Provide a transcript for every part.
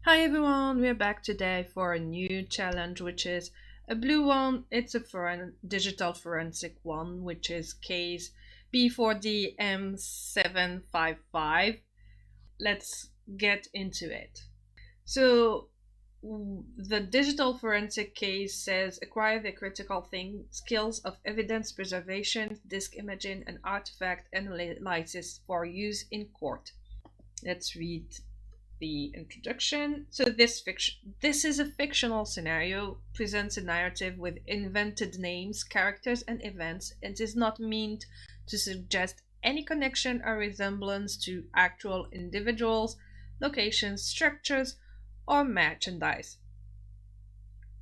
Hi everyone, we're back today for a new challenge, which is a blue one. It's a digital forensic one, which is case B4DM755. Let's get into it. So, the digital forensic case says acquire the critical skills of evidence preservation, disk imaging, and artifact analysis for use in court. Let's read the introduction. So this is a fictional scenario, presents a narrative with invented names, characters, and events, and is not meant to suggest any connection or resemblance to actual individuals, locations, structures, or merchandise.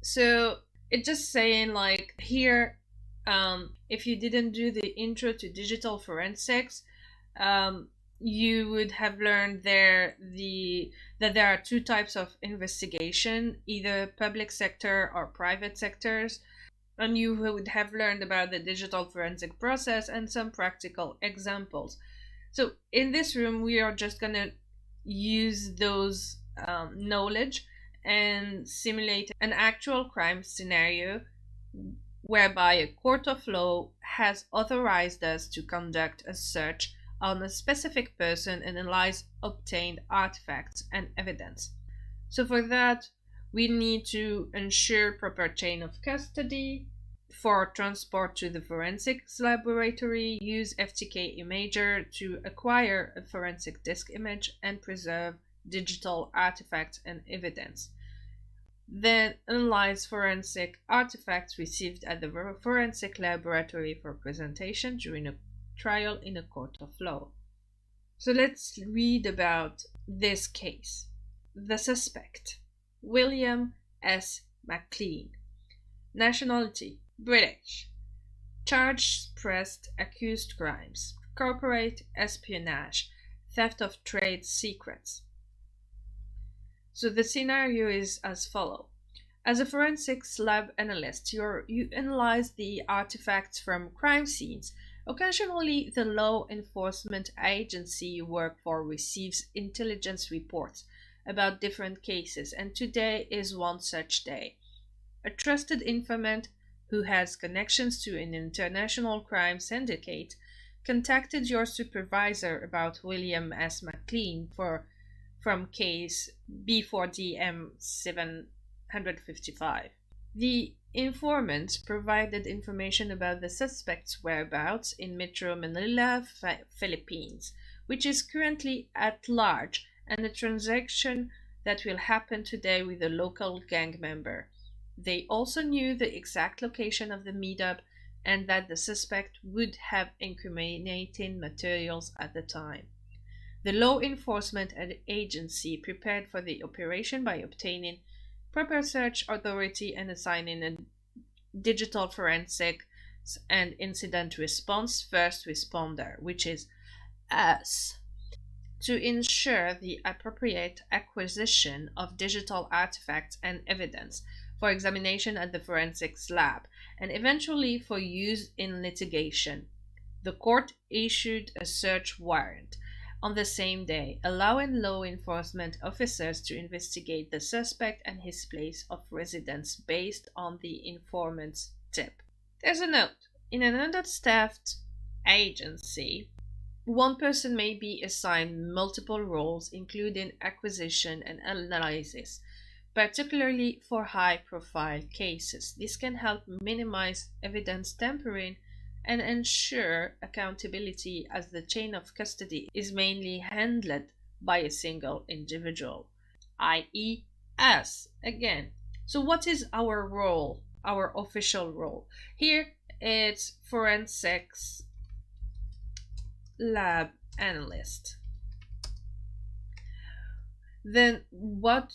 So it's just saying like here, if you didn't do the intro to digital forensics, um, you would have learned that there are two types of investigation, either public sector or private sectors, and you would have learned about the digital forensic process and some practical examples. So in this room, we are just gonna use those knowledge and simulate an actual crime scenario whereby a court of law has authorized us to conduct a search on a specific person and analyze obtained artifacts and evidence. So for that, we need to ensure proper chain of custody. For transport to the forensics laboratory, use FTK Imager to acquire a forensic disk image and preserve digital artifacts and evidence. Then analyze forensic artifacts received at the forensic laboratory for presentation during a trial in a court of law. So let's read about this case. The suspect, William S. McLean. Nationality, British. Charged pressed accused crimes, corporate espionage, theft of trade secrets. So the scenario is as follows. As a forensics lab analyst, you analyze the artifacts from crime scenes. Occasionally, the law enforcement agency you work for receives intelligence reports about different cases, and today is one such day. A trusted informant who has connections to an international crime syndicate contacted your supervisor about William S. McLean from case B4DM755. The informant provided information about the suspect's whereabouts in Metro Manila, Philippines, which is currently at large, and a transaction that will happen today with a local gang member. They also knew the exact location of the meetup and that the suspect would have incriminating materials at the time. The law enforcement agency prepared for the operation by obtaining proper search authority and assigning a digital forensics and incident response first responder, which is us, to ensure the appropriate acquisition of digital artifacts and evidence for examination at the forensics lab and eventually for use in litigation. The court issued a search warrant on the same day, allowing law enforcement officers to investigate the suspect and his place of residence based on the informant's tip. There's a note. In an understaffed agency, one person may be assigned multiple roles, including acquisition and analysis, particularly for high-profile cases. This can help minimize evidence tampering and ensure accountability, as the chain of custody is mainly handled by a single individual, i.e. us again. So what is our role, our official role? Here it's forensics lab analyst. Then what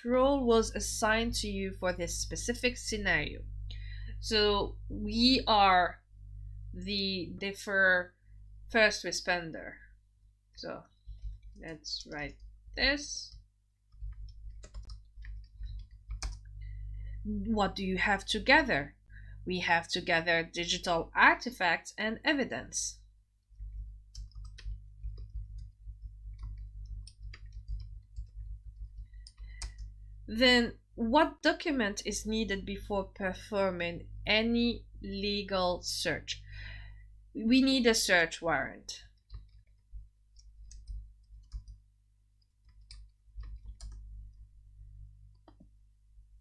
role was assigned to you for this specific scenario? So we are the first responder. So let's write this. What do you have to gather? We have to gather digital artifacts and evidence. Then what document is needed before performing any legal search? We need a search warrant.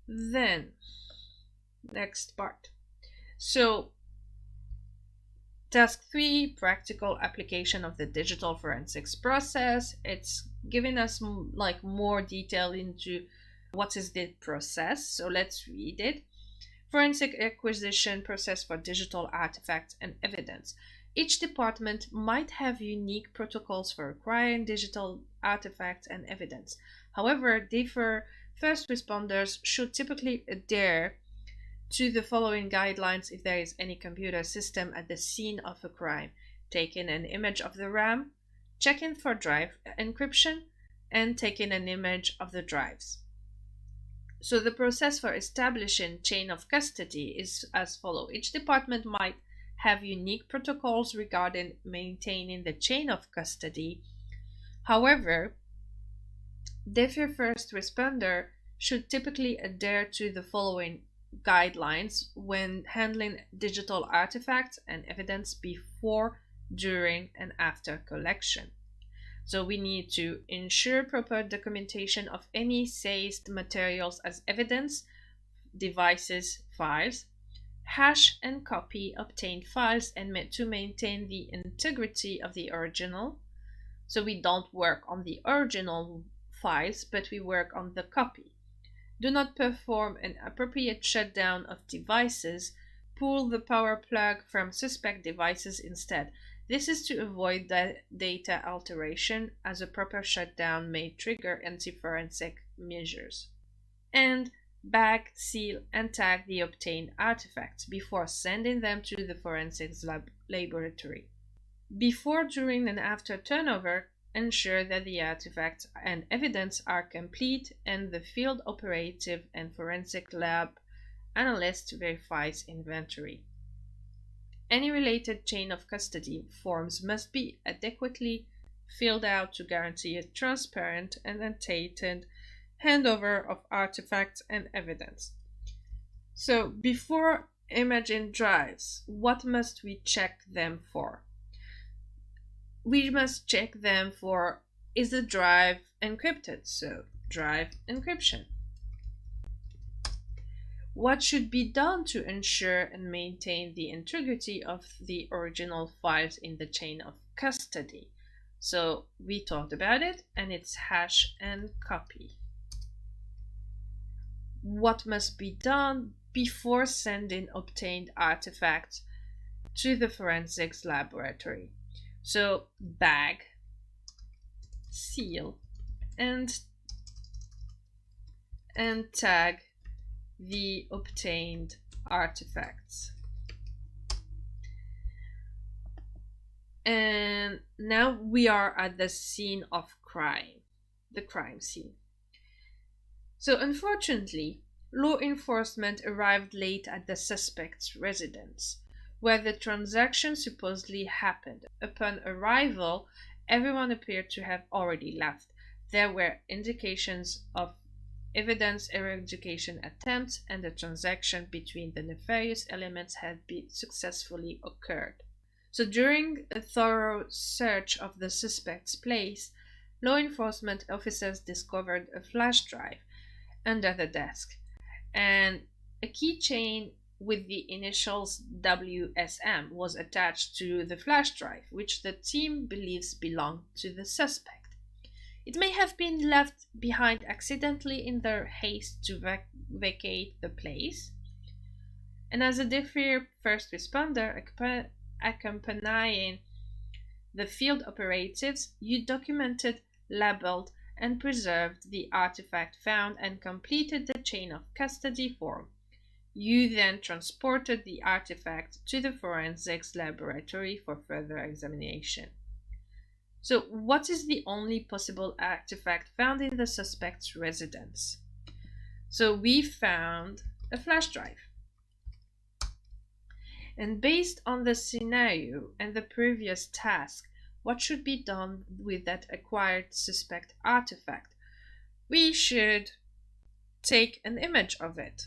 Then, next part. So, task 3, practical application of the digital forensics process. It's giving us like more detail into what is the process. So let's read it. Forensic acquisition process for digital artifacts and evidence. Each department might have unique protocols for acquiring digital artifacts and evidence. However, first responders should typically adhere to the following guidelines if there is any computer system at the scene of a crime: taking an image of the RAM, checking for drive encryption, and taking an image of the drives. So the process for establishing chain of custody is as follows. Each department might have unique protocols regarding maintaining the chain of custody. However, the first responder should typically adhere to the following guidelines when handling digital artifacts and evidence before, during, and after collection. So we need to ensure proper documentation of any seized materials as evidence, devices, files, hash and copy obtained files, and to maintain the integrity of the original. So we don't work on the original files, but we work on the copy. Do not perform an appropriate shutdown of devices. Pull the power plug from suspect devices instead. This is to avoid data alteration, as a proper shutdown may trigger anti-forensic measures. And bag, seal, and tag the obtained artifacts before sending them to the forensics laboratory. Before, during, and after turnover, ensure that the artifacts and evidence are complete and the field operative and forensic lab analyst verifies inventory. Any related chain of custody forms must be adequately filled out to guarantee a transparent and untainted handover of artifacts and evidence. So, before imaging drives, what must we check them for? We must check them for, is the drive encrypted? So, drive encryption. What should be done to ensure and maintain the integrity of the original files in the chain of custody? So we talked about it, and it's hash and copy. What must be done before sending obtained artifacts to the forensics laboratory? So bag, seal, and tag the obtained artifacts. And now we are at the scene of crime, the crime scene. So unfortunately, law enforcement arrived late at the suspect's residence, where the transaction supposedly happened. Upon arrival, everyone appeared to have already left. There were indications of evidence eradication attempts, and the transaction between the nefarious elements had been successfully occurred. So during a thorough search of the suspect's place, law enforcement officers discovered a flash drive under the desk and a keychain with the initials WSM was attached to the flash drive, which the team believes belonged to the suspect. It may have been left behind accidentally in their haste to vacate the place. And as a deferred first responder accompanying the field operatives, you documented, labeled, and preserved the artifact found and completed the chain of custody form. You then transported the artifact to the forensics laboratory for further examination. So, what is the only possible artifact found in the suspect's residence? So, we found a flash drive. And based on the scenario and the previous task, what should be done with that acquired suspect artifact? We should take an image of it.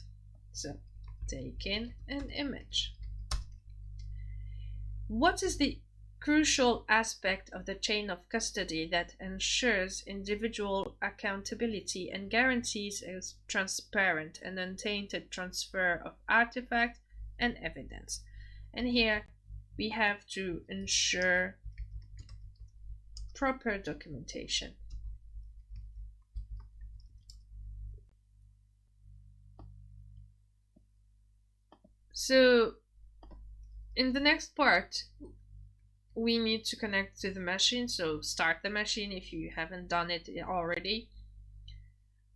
So taking an image. What is the crucial aspect of the chain of custody that ensures individual accountability and guarantees a transparent and untainted transfer of artifact and evidence? And here we have to ensure proper documentation. So in the next part, we need to connect to the machine. So start the machine if you haven't done it already.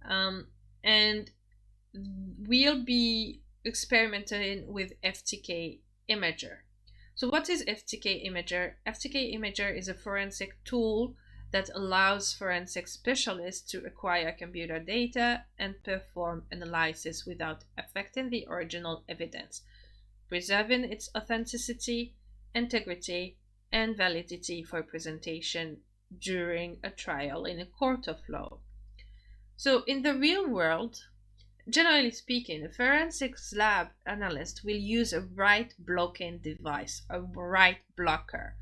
And we'll be experimenting with FTK Imager. So what is FTK Imager? FTK Imager is a forensic tool that allows forensic specialists to acquire computer data and perform analysis without affecting the original evidence, preserving its authenticity, integrity, and validity for presentation during a trial in a court of law. So in the real world, generally speaking, a forensics lab analyst will use a write blocking device, a write blocker,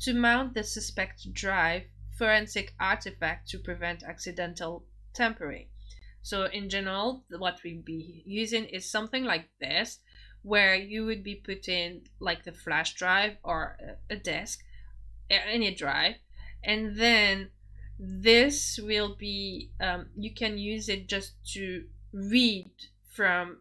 to mount the suspect drive forensic artifact to prevent accidental tampering. So in general, what we'll be using is something like this, where you would be putting like the flash drive or a disk, any drive, and then this will be, you can use it just to read from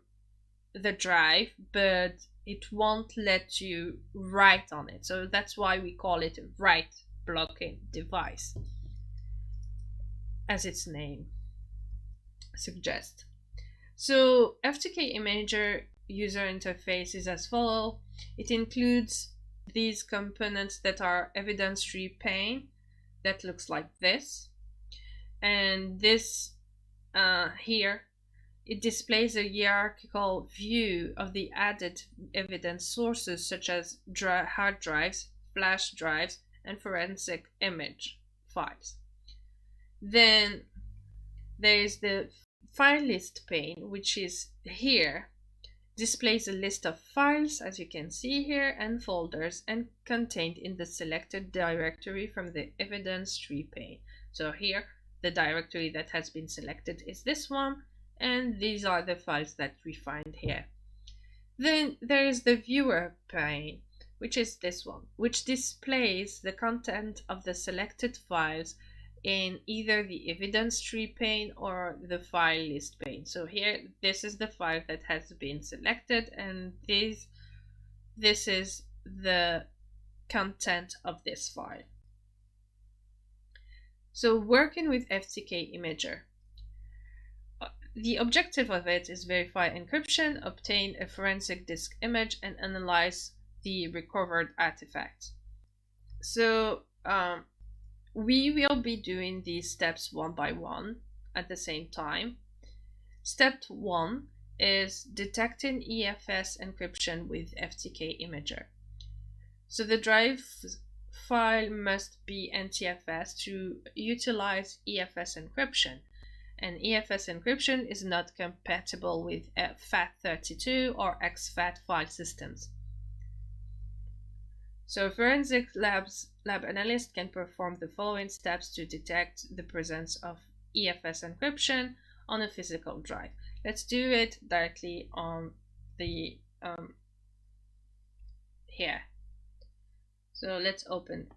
the drive, but it won't let you write on it. So that's why we call it a write blocking device, as its name suggests. So FTK Imager user interface is as follows. It includes these components that are evidence tree pane that looks like this, and this here it displays a hierarchical view of the added evidence sources such as hard drives, flash drives, and forensic image files. Then there is the file list pane, which is here, displays a list of files, as you can see here, and folders, and contained in the selected directory from the evidence tree pane. So here, the directory that has been selected is this one, and these are the files that we find here. Then there is the viewer pane, which is this one, which displays the content of the selected files in either the evidence tree pane or the file list pane. So here, this is the file that has been selected, and this is the content of this file. So working with FTK Imager, the objective of it is verify encryption, obtain a forensic disk image, and analyze the recovered artifact. So we will be doing these steps one by one at the same time. Step 1 is detecting EFS encryption with FTK Imager. So the drive file must be NTFS to utilize EFS encryption, and EFS encryption is not compatible with FAT32 or exFAT file systems. So a forensic lab analyst can perform the following steps to detect the presence of EFS encryption on a physical drive. Let's do it directly on the here. So let's open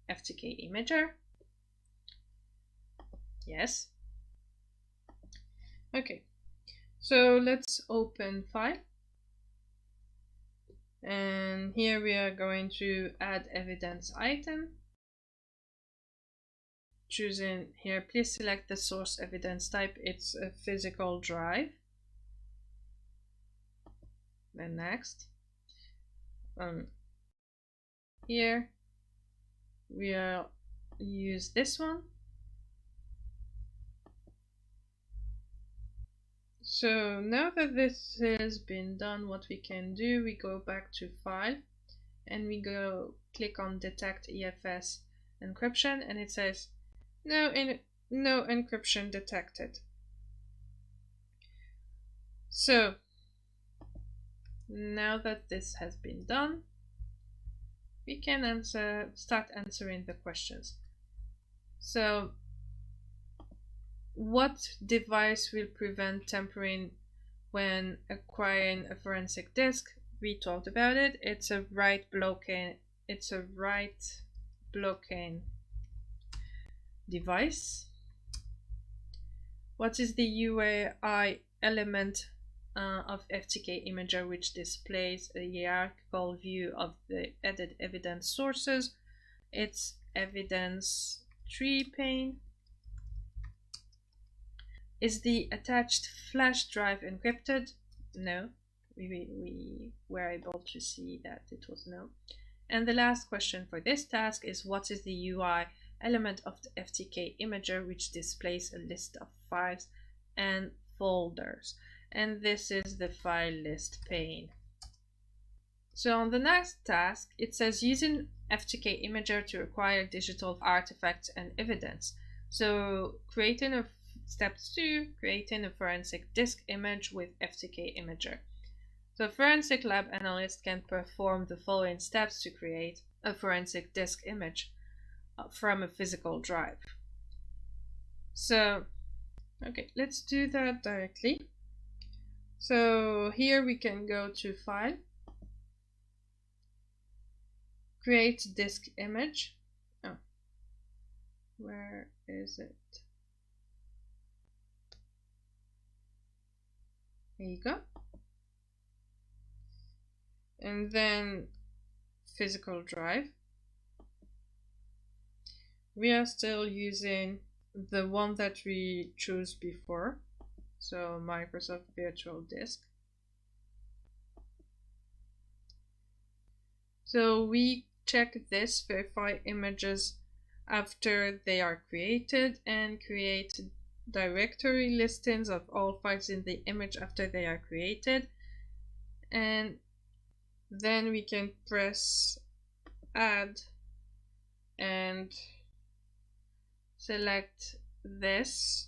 FTK Imager. Yes. Okay. So let's open file. And here we are going to add evidence item. Choosing here, please select the source evidence type. It's a physical drive. Then next. Here we'll use this one. So now that this has been done, what we can do, we go back to file and we go click on detect EFS encryption, and it says no encryption detected. So now that this has been done, we can start answering the questions. So what device will prevent tampering when acquiring a forensic disk? We talked about it. It's a write blockade. It's a write blockade device. What is the UI element of FTK Imager which displays a hierarchical view of the added evidence sources? It's evidence tree pane. Is the attached flash drive encrypted? No. We were able to see that it was no. And the last question for this task is what is the UI element of the FTK Imager which displays a list of files and folders? And this is the file list pane. So on the next task, it says using FTK Imager to acquire digital artifacts and evidence. So step 2, creating a forensic disk image with FTK Imager. So a forensic lab analyst can perform the following steps to create a forensic disk image from a physical drive. So, okay, let's do that directly. So here we can go to File, Create Disk Image. Oh, where is it? There you go. And then physical drive. We are still using the one that we chose before, so Microsoft Virtual Disk. So we check this, verify images after they are created, and create directory listings of all files in the image after they are created. And then we can press add and select this.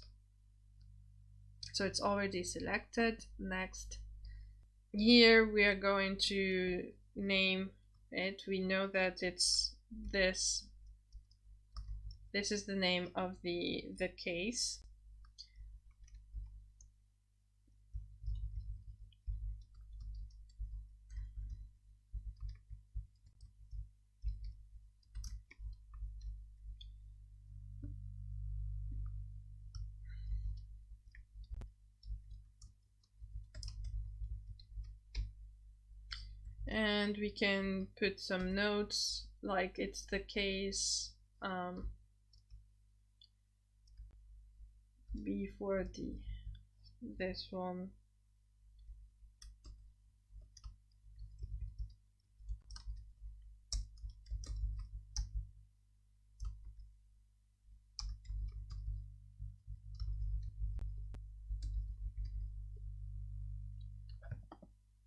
So it's already selected. Next. Here we are going to name it. We know that it's this. This is the name of the case. And we can put some notes like it's the case B4D, this one.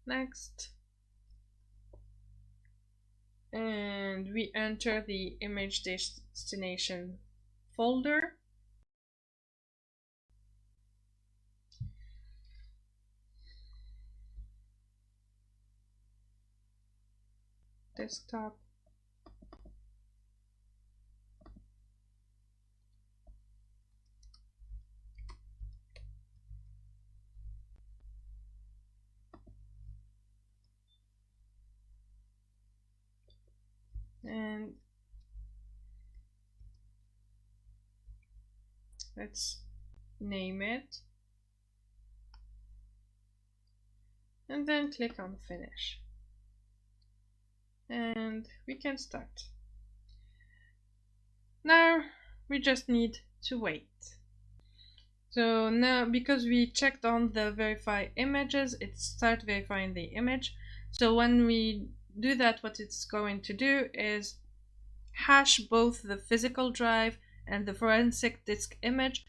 Next. And we enter the image destination folder. Desktop. And let's name it. And then click on finish. And we can start. Now we just need to wait. So now, because we checked on the verify images, it starts verifying the image. So when we do that, what it's going to do is hash both the physical drive and the forensic disk image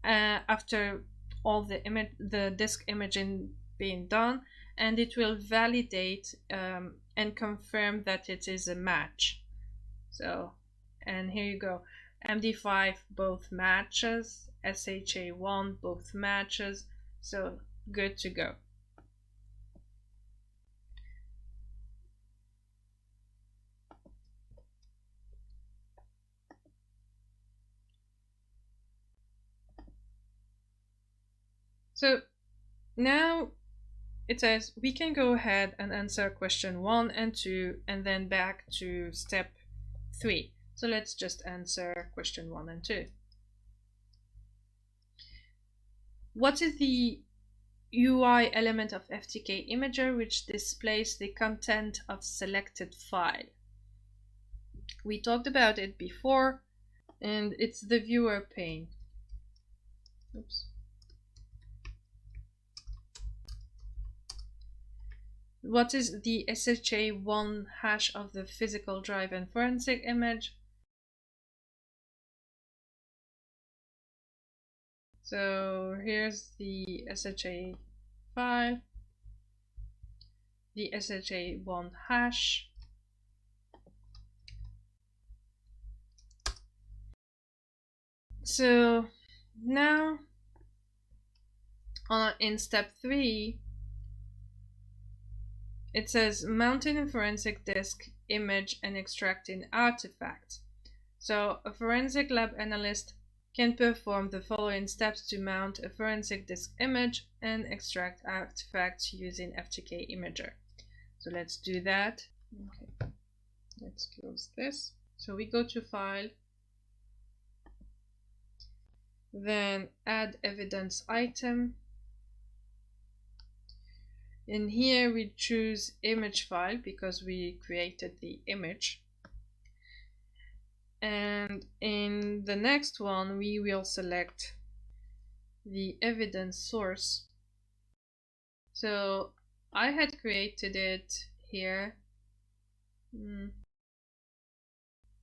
after all the disk imaging being done, and it will validate and confirm that it is a match. So, and here you go, MD5 both matches, SHA1 both matches, so good to go. So now it says we can go ahead and answer question 1 and 2 and then back to step 3. So let's just answer question 1 and 2. What is the UI element of FTK Imager which displays the content of selected file? We talked about it before, and it's the viewer pane. Oops. What is the SHA1 hash of the physical drive and forensic image? So here's the SHA file, the SHA1 hash. So now in step 3, it says mounting a forensic disk image and extracting artifacts. So a forensic lab analyst can perform the following steps to mount a forensic disk image and extract artifacts using FTK Imager. So let's do that. Okay, let's close this. So we go to File, then Add Evidence Item. In here we choose Image File because we created the image. And in the next one we will select the evidence source. So I had created it here,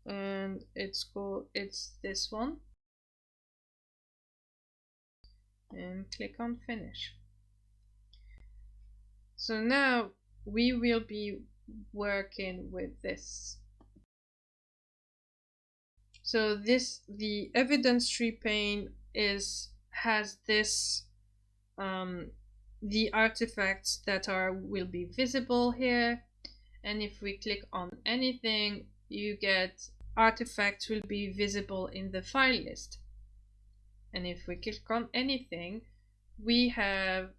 and it's this one, and click on Finish. So now we will be working with this. So the evidence tree pane has this the artifacts that will be visible here, and if we click on anything, you get artifacts will be visible in the file list. And if we click on anything, we have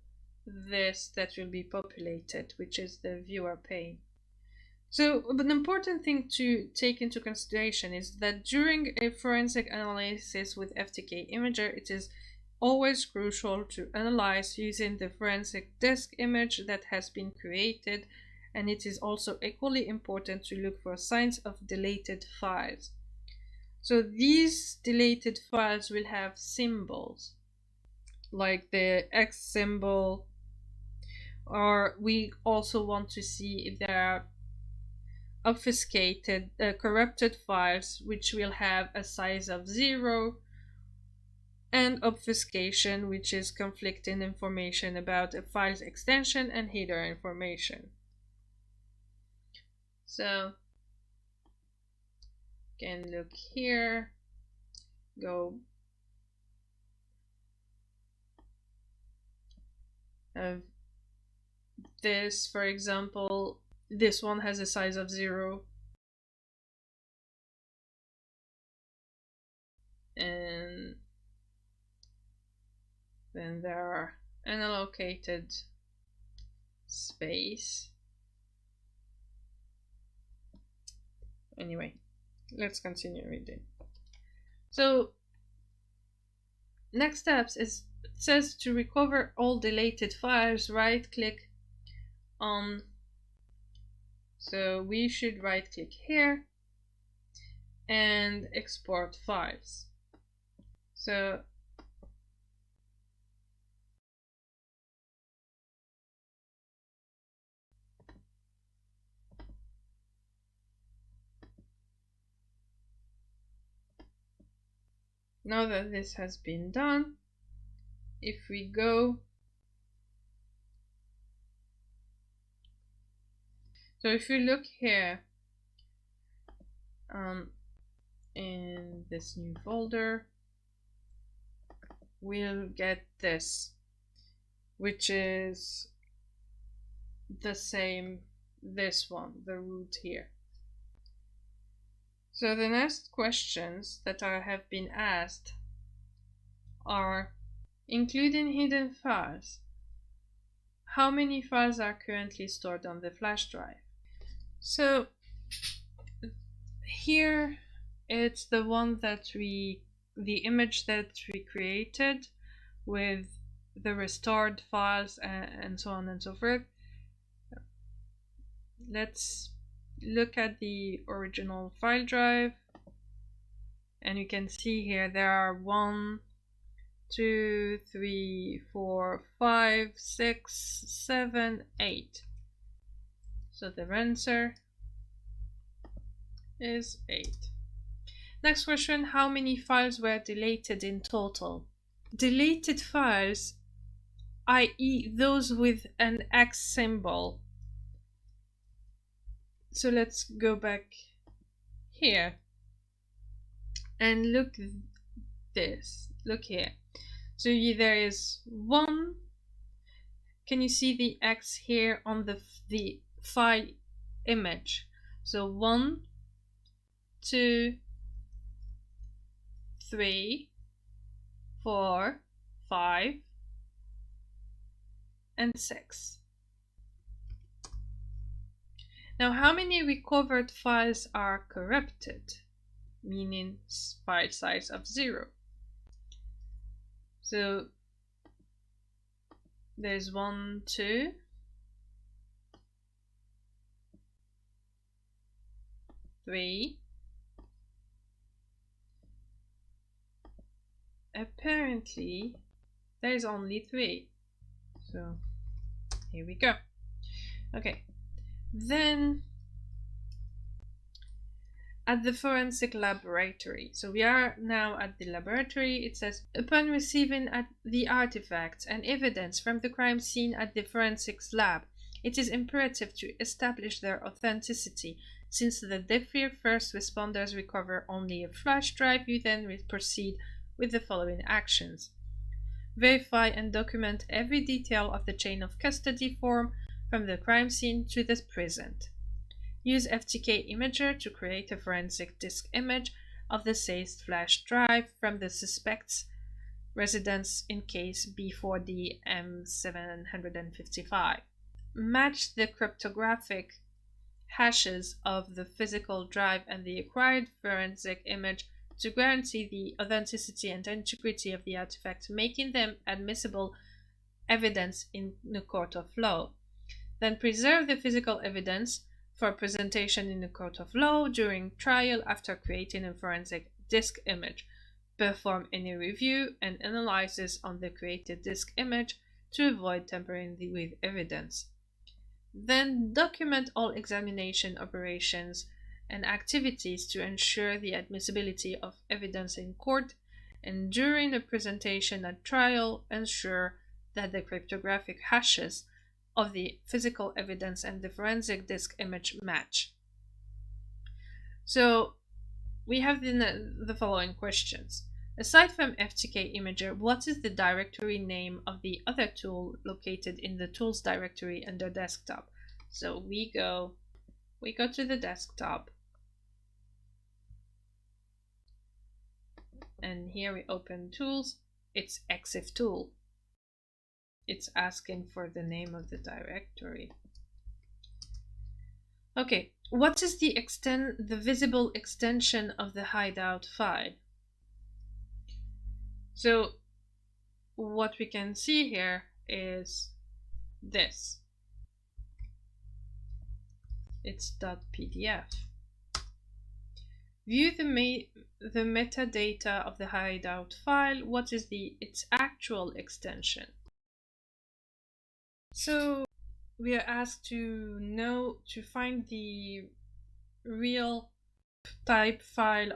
this that will be populated, which is the viewer pane. So an important thing to take into consideration is that during a forensic analysis with FTK Imager, it is always crucial to analyze using the forensic disk image that has been created, and it is also equally important to look for signs of deleted files. So these deleted files will have symbols like the X symbol, or we also want to see if there are obfuscated, corrupted files which will have a size of 0, and obfuscation, which is conflicting information about a file's extension and header information. So you can look here, go this, for example, this one has a size of 0, and then there are unallocated space. Anyway, let's continue reading. So next steps is, it says to recover all deleted files, right click on, so we should right click here and export files. So now that this has been done, if we go, so if you look here in this new folder, we'll get this, which is the same, this one, the root here. So the next questions that have been asked are, including hidden files. How many files are currently stored on the flash drive? So here it's the one that the image that we created with the restored files and so on and so forth. Let's look at the original file drive, and you can see here there are 1, 2, 3, 4, 5, 6, 7, 8. So the answer is 8. Next question, how many files were deleted in total? Deleted files, i.e. those with an X symbol. So let's go back here and look this. Look here. So there is 1. Can you see the X here on the file image? So 1, 2, 3, 4, 5, and 6. Now, how many recovered files are corrupted, meaning file size of 0? So there's 1, 2, 3. Apparently, there's only 3. So here we go. Okay. Then at the forensic laboratory. So we are now at the laboratory. It says, upon receiving the artifacts and evidence from the crime scene at the forensics lab, it is imperative to establish their authenticity. Since the DEFIR first responders recover only a flash drive, you then proceed with the following actions. Verify and document every detail of the chain of custody form from the crime scene to the present. Use FTK Imager to create a forensic disk image of the seized flash drive from the suspect's residence in Case B4DM755. Match the cryptographic hashes of the physical drive and the acquired forensic image to guarantee the authenticity and integrity of the artifact, making them admissible evidence in the court of law. Then preserve the physical evidence for presentation in the court of law during trial after creating a forensic disk image. Perform any review and analysis on the created disk image to avoid tampering with evidence. Then document all examination operations and activities to ensure the admissibility of evidence in court, and during the presentation at trial, ensure that the cryptographic hashes of the physical evidence and the forensic disk image match. So we have the following questions. Aside from FTK Imager, what is the directory name of the other tool located in the tools directory under desktop? So we go to the desktop, and here we open tools. It's Exiftool. It's asking for the name of the directory. Okay, what is the visible extension of the hideout file? So what we can see here is this. It's .pdf. View the metadata of the hideout file. What is its actual extension? So we are asked to find the real type file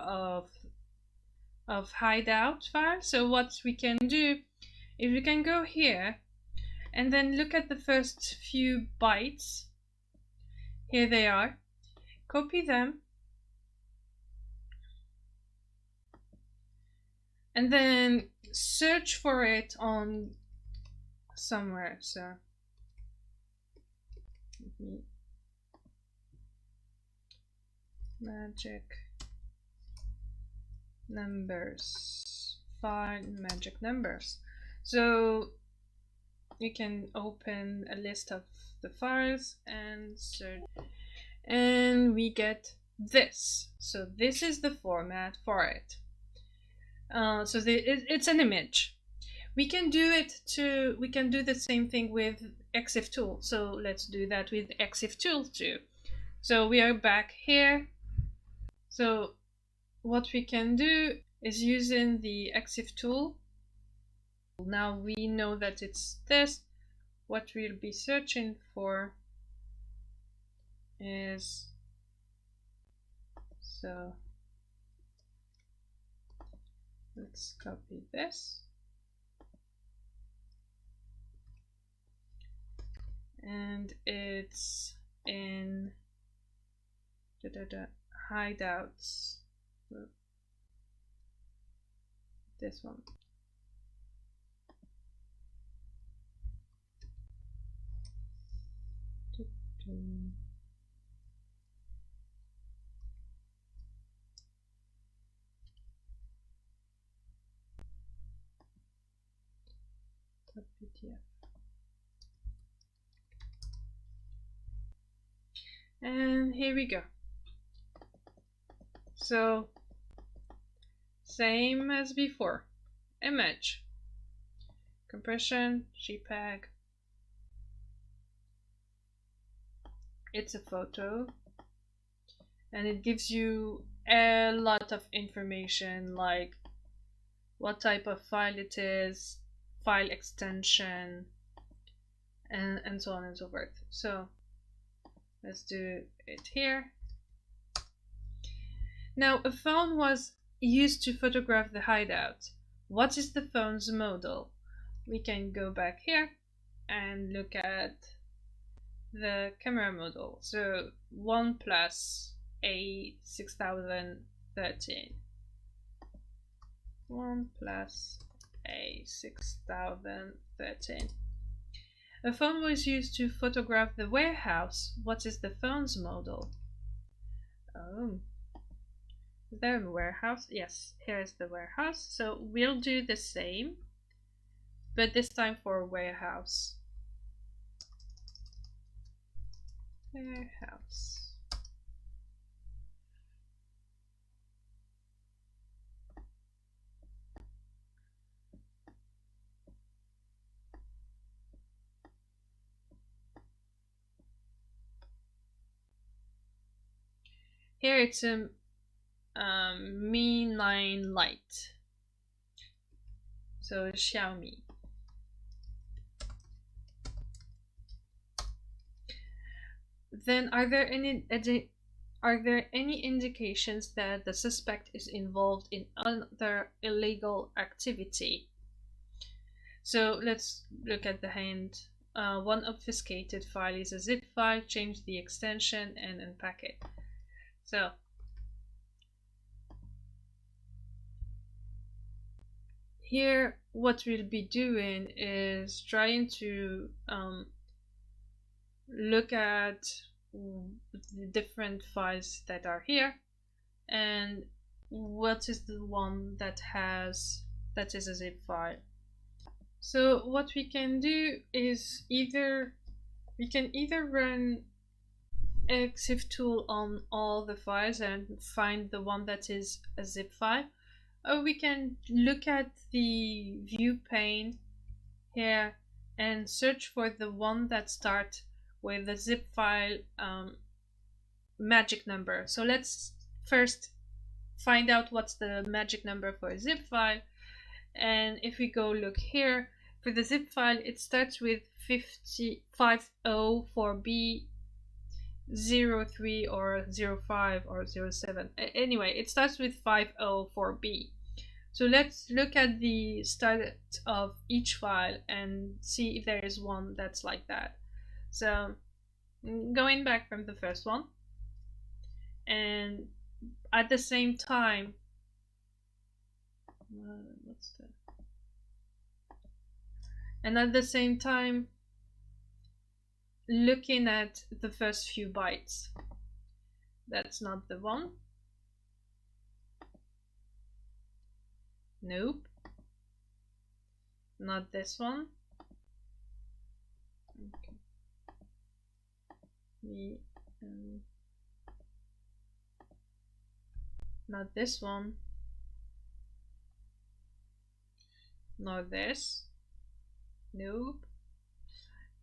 of hideout file. So what we can do is we can go here and then look at the first few bytes. Here they are. Copy them and then search for it on somewhere. So magic numbers, find magic numbers. So you can open a list of the files and search, and we get this. So this is the format for it. It's an image. We can do the same thing with Exiftool. So let's do that with Exiftool too. So we are back here. So what we can do is using the Exiftool. Now we know that it's this. What we'll be searching for is, so let's copy this. And it's in hideouts. This one. .pdf. And here we go. So same as before. Image, compression, JPEG. It's a photo, and it gives you a lot of information, like what type of file it is, file extension, and so on and so forth. So let's do it here. Now, a phone was used to photograph the hideout. What is the phone's model? We can go back here and look at the camera model. So OnePlus A6013. OnePlus A6013. A phone was used to photograph the warehouse. What is the phone's model? Oh, is there a warehouse? Yes, here's the warehouse. So we'll do the same, but this time for warehouse. Warehouse. Here it's a Mi 9 Lite. So Xiaomi. Then are there any indications that the suspect is involved in other illegal activity? So let's look at the hint. One obfuscated file is a zip file. Change the extension and unpack it. So here what we'll be doing is trying to look at the different files that are here and what is the one that is a zip file. So what we can do is we can either run Exiftool on all the files and find the one that is a zip file, or we can look at the view pane here and search for the one that starts with the zip file magic number. So let's first find out what's the magic number for a zip file. And if we go look here, for the zip file, it starts with 50 B03 or 05 or 07. Anyway, it starts with 504B. So let's look at the start of each file and see if there is one that's like that. So going back from the first one, and at the same time, looking at the first few bytes. That's not the one. Nope. not this one. Okay. Not this one. Not this. Nope.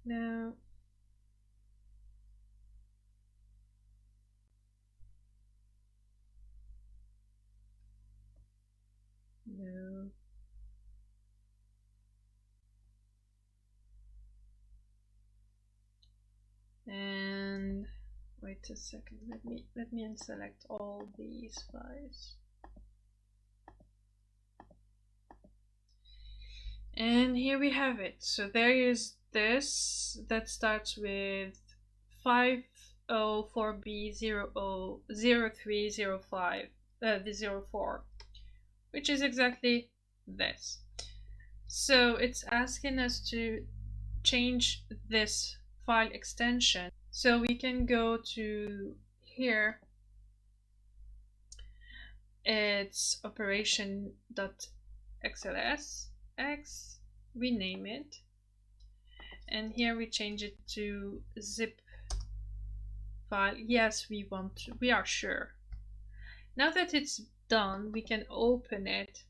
No. No. And wait a second. Let me unselect all these files. And here we have it. So there is this that starts with 504B000305, the 04, which is exactly this. So it's asking us to change this file extension. So we can go to here. It's operation.xls. We name it, and here we change it to zip file. Yes, we want to, we are sure. Now that it's done, we can open it,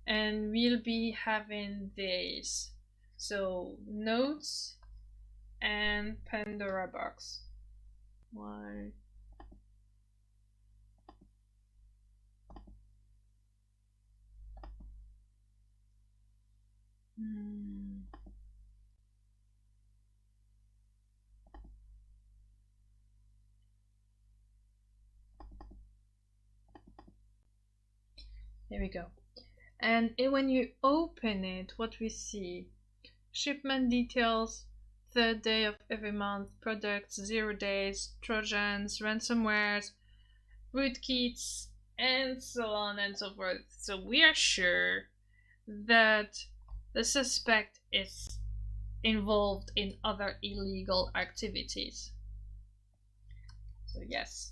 and we'll be having this. So notes and Pandora box. Why? There we go. And when you open it, what we see: shipment details, third day of every month, products, 0 days, trojans, ransomwares, rootkits, and so on and so forth. So we are sure that the suspect is involved in other illegal activities. So yes.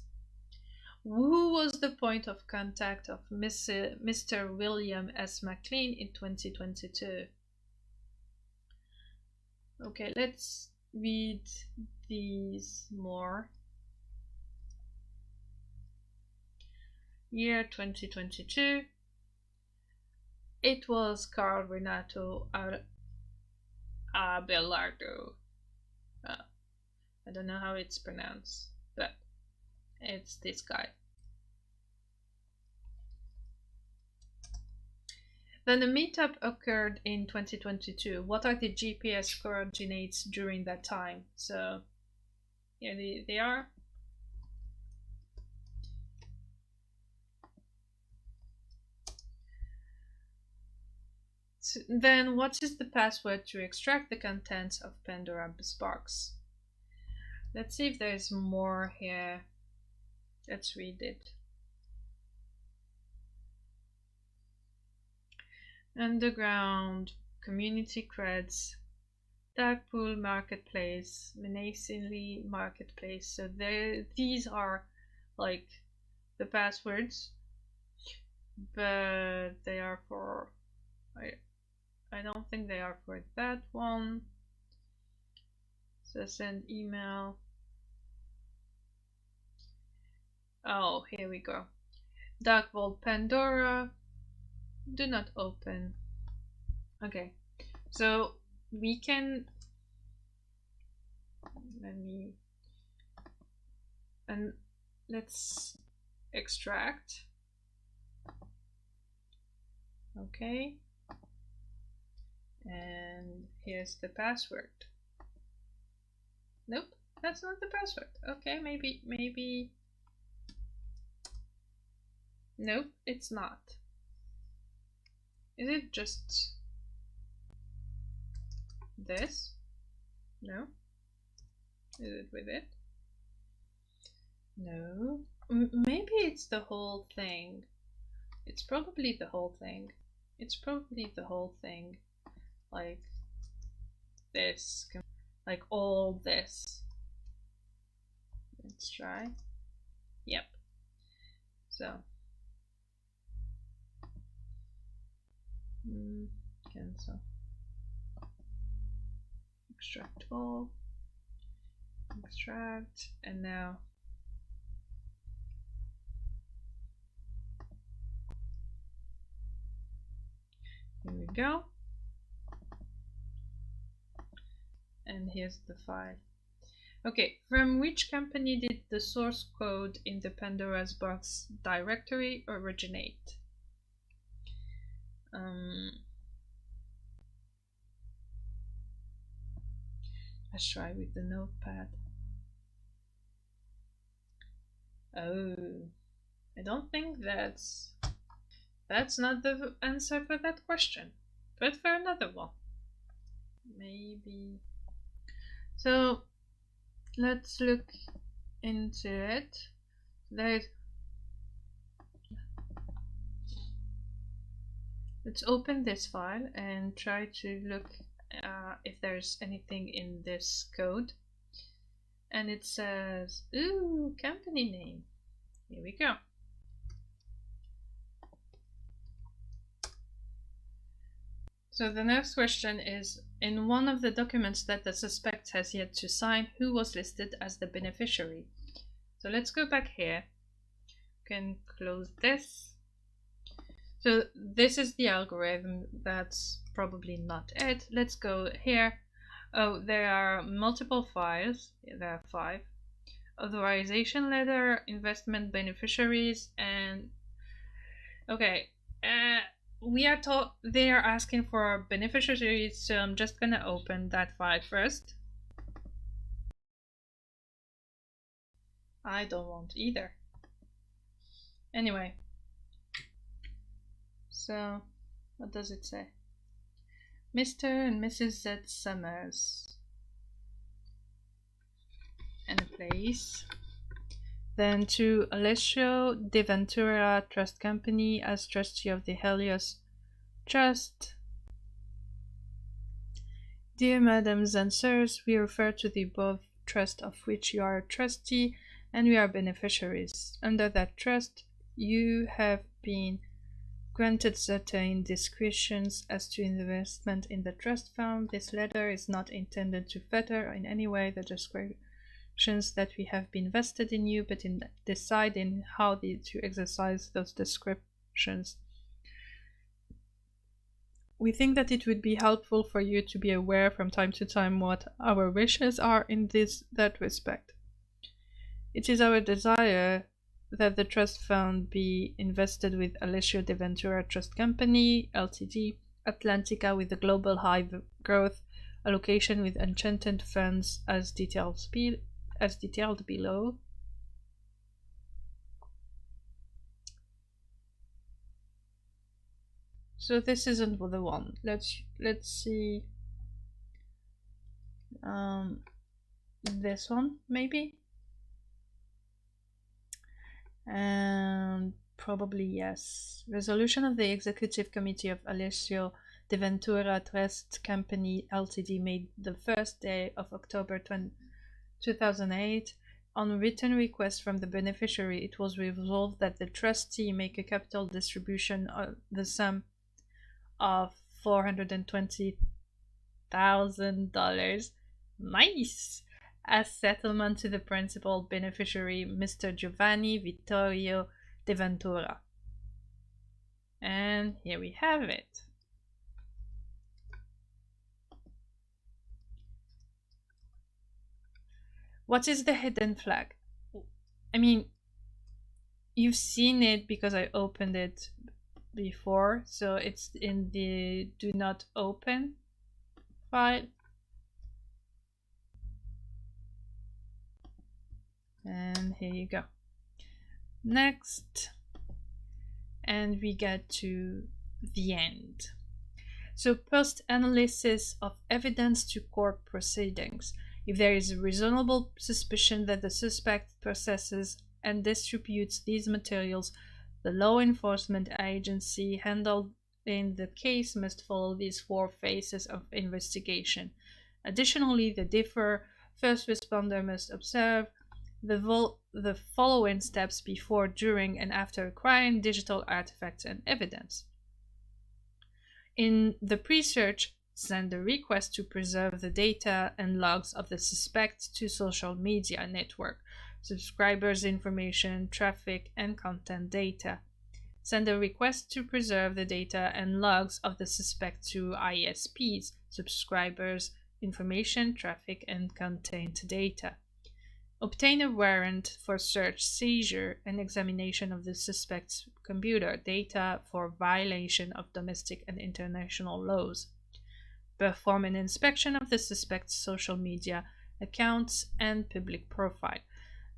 Who was the point of contact of Mr. William S. McLean in 2022? Okay, let's read these more. Year 2022. It was Carl Renato Abelardo. I don't know how it's pronounced, but it's this guy. Then the meetup occurred in 2022. What are the GPS coordinates during that time? So here they are. So then what is the password to extract the contents of Pandora's box? Let's see if there's more here. Let's read it. Underground, community creds, dark pool marketplace, menacingly marketplace. So these are like the passwords, but they are for, I don't think they are for that one. So send email. Oh, here we go. Dark Vault Pandora. Do not open. Okay, so we can, let's extract. Okay, and here's the password. Nope, that's not the password. Okay, maybe. Nope, it's not. Is it just this? No. Is it with it? No. Maybe it's the whole thing. It's probably the whole thing. It's probably the whole thing. Like this. Like all this. Let's try. Yep. So. Cancel. Extract all. Extract, and now here we go. And here's the file. Okay, from which company did the source code in the Pandora's box directory originate? Let's try with the notepad. Oh, I don't think that's not the answer for that question, but for another one. Maybe. So let's look into it. Let's open this file and try to look if there's anything in this code. And it says, ooh, company name. Here we go. So the next question is, in one of the documents that the suspect has yet to sign, who was listed as the beneficiary? So let's go back here. You can close this. So this is the algorithm. That's probably not it. Let's go here. Oh, there are multiple files. There are 5. Authorization letter, investment beneficiaries, and okay. They are asking for beneficiaries, so I'm just gonna open that file first. I don't want either. Anyway, so what does it say? Mr. and Mrs. Z. Summers. And a place. Then to Alessio De Ventura Trust Company as trustee of the Helios Trust. Dear Madams and Sirs, we refer to the above trust of which you are a trustee, and we are beneficiaries. Under that trust, you have been granted certain discretions as to investment in the trust fund. This letter is not intended to fetter in any way the discretions that we have been vested in you, but in deciding how to exercise those descriptions. We think that it would be helpful for you to be aware from time to time what our wishes are in that respect. It is our desire that the trust fund be invested with Alessio De Ventura Trust Company, Ltd, Atlantica with a global high growth allocation with enchanted funds as detailed below. So this isn't the one. Let's see. This one maybe. And probably yes. Resolution of the Executive Committee of Alessio De Ventura Trust Company Ltd made the first day of October 2008. On written request from the beneficiary, it was resolved that the trustee make a capital distribution of the sum of $420,000. Nice! As settlement to the principal beneficiary, Mr. Giovanni Vittorio De Ventura. And here we have it. What is the hidden flag? I mean, you've seen it because I opened it before, so it's in the do not open file. And here you go. Next, and we get to the end. So post analysis of evidence to court proceedings. If there is a reasonable suspicion that the suspect possesses and distributes these materials, the law enforcement agency handling the case must follow these 4 phases of investigation. Additionally, the first responder must observe the following steps before, during, and after acquiring digital artifacts and evidence. In the pre-search, send a request to preserve the data and logs of the suspect to social media network, subscribers' information, traffic, and content data. Send a request to preserve the data and logs of the suspect to ISPs, subscribers, information, traffic, and content data. Obtain a warrant for search, seizure, and examination of the suspect's computer data for violation of domestic and international laws. Perform an inspection of the suspect's social media accounts and public profile.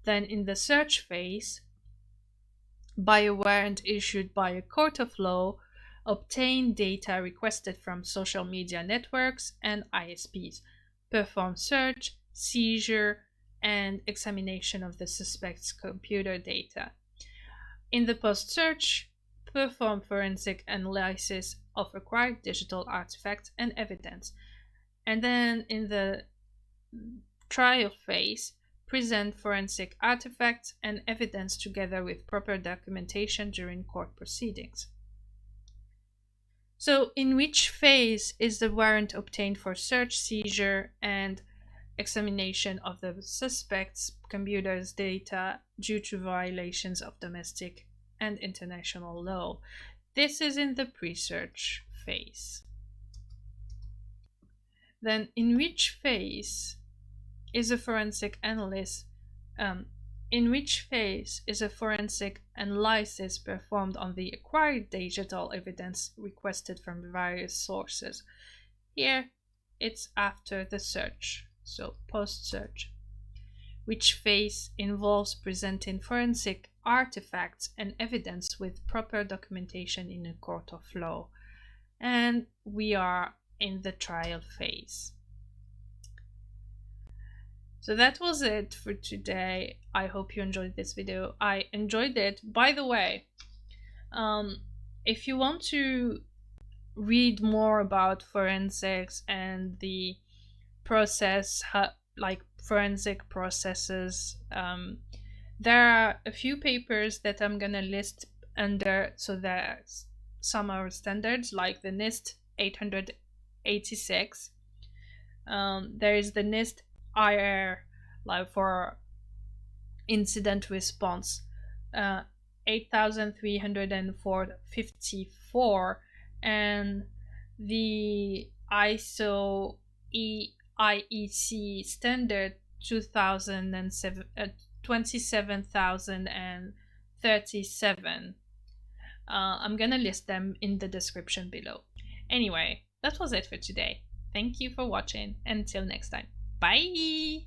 Then, in the search phase, by a warrant issued by a court of law, obtain data requested from social media networks and ISPs. Perform search, seizure, and examination of the suspect's computer data. In the post-search, perform forensic analysis of acquired digital artifacts and evidence. And then in the trial phase, present forensic artifacts and evidence together with proper documentation during court proceedings. So, in which phase is the warrant obtained for search, seizure, and examination of the suspect's computer's data due to violations of domestic and international law? This is in the pre-search phase. Then, in which phase is a forensic analysis? In which phase is a forensic analysis performed on the acquired digital evidence requested from various sources? Here, it's after the search, so post-search. Which phase involves presenting forensic artifacts and evidence with proper documentation in a court of law? And we are in the trial phase. So that was it for today. I hope you enjoyed this video. I enjoyed it. By the way, if you want to read more about forensics and the process, like forensic processes, there are a few papers that I'm gonna list under. So there's some are standards like the NIST 886. There is the NIST IR, like for incident response, 8354, and the ISO IEC standard 27037. I'm gonna list them in the description below. Anyway, that was it for today. Thank you for watching. Until next time. Bye!